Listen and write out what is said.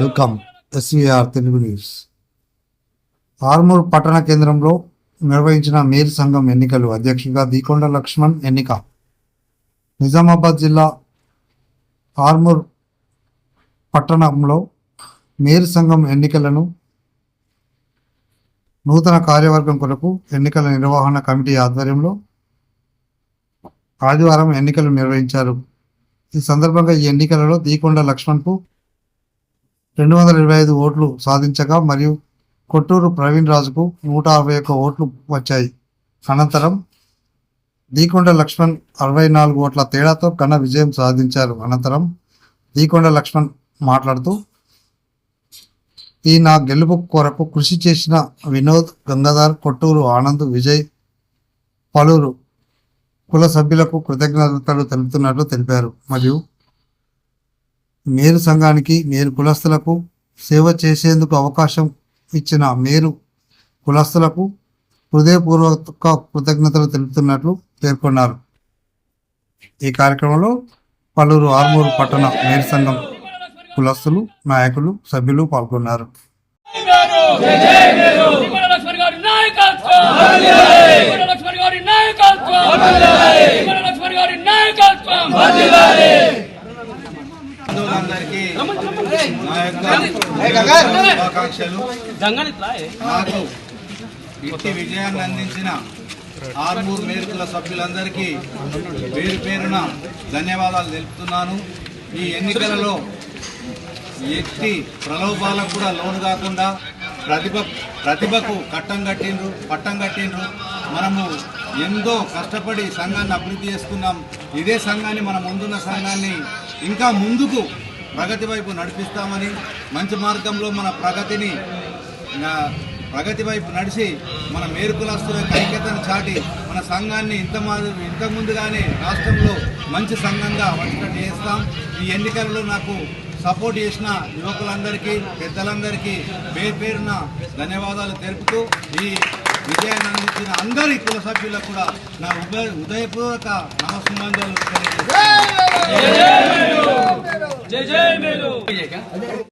Welcome SVR Telugu news. Armoor పట్టణ కేంద్రంలో నిర్వహించిన మేయర్ సంఘం ఎన్నికలు. అధ్యక్షుడిగా దీకొండ లక్ష్మణ్ ఎన్నిక. నిజామాబాద్ జిల్లా ఆర్మూర్ పట్టణంలో మేయర్ సంఘం ఎన్నికలను నూతన కార్యవర్గం కొరకు ఎన్నికల నిర్వహణ కమిటీ ఆధ్వర్యంలో ఆదివారం ఎన్నికలు నిర్వహించారు. ఈ సందర్భంగా ఈ ఎన్నికలలో దీకొండ లక్ష్మణ్కు 225 ఓట్లు సాధించగా మరియు కొట్టూరు ప్రవీణ్ రాజుకు 161 ఓట్లు వచ్చాయి. అనంతరం దీకొండ లక్ష్మణ్ 64 ఓట్ల తేడాతో ఘన విజయం సాధించారు. అనంతరం దీకొండ లక్ష్మణ్ మాట్లాడుతూ, ఈ నా గెలుపు కొరకు కృషి చేసిన వినోద్, గంగాధర్, కొట్టూరు ఆనంద్, విజయ్, పలువురు కుల సభ్యులకు కృతజ్ఞతలు తెలుపుతున్నట్లు తెలిపారు. మరియు మేరు సంఘానికి, మేరు కులస్తులకు సేవ చేసేందుకు అవకాశం ఇచ్చిన మేరు కులస్తులకు హృదయపూర్వక కృతజ్ఞతలు తెలుపుతున్నట్లు పేర్కొన్నారు. ఈ కార్యక్రమంలో పలువురు ఆర్మూరు పట్టణ మేరు సంఘం కులస్తులు, నాయకులు, సభ్యులు పాల్గొన్నారు. నాకు ఇట్టి విజయాన్ని అందించిన ఆర్మూర్ మేరుకుల సభ్యులందరికీ పేరు పేరున ధన్యవాదాలు తెలుపుతున్నాను. ఈ ఎన్నికలలో ఎట్టి ప్రలోభాలకు కూడా లోను కాకుండా ప్రతిభకు పట్టం కట్టిండ్రు. మనము ఎంతో కష్టపడి సంఘాన్ని అభివృద్ధి చేసుకున్నాం. ఇదే సంఘాన్ని, మన ముందున్న సంఘాన్ని ఇంకా ముందుకు ప్రగతి వైపు నడిపిస్తామని, మంచి మార్గంలో మన ప్రగతి వైపు నడిచి మన మేరుకులస్తుల ఐక్యతను చాటి మన సంఘాన్ని ఇంతకుముందుగానే రాష్ట్రంలో మంచి సంఘంగా వచ్చేటట్టు చేస్తాం. ఈ ఎన్నికల్లో నాకు సపోర్ట్ చేసిన యువకులందరికీ, పెద్దలందరికీ పేరు పేరున ధన్యవాదాలు తెలుపుతూ, ఈ విజయాన్ని అందించిన అందరి కుల సభ్యులకు కూడా నా ఉదయపూర్వక నమస్సుమాంజలు తెలియజేస్తాను.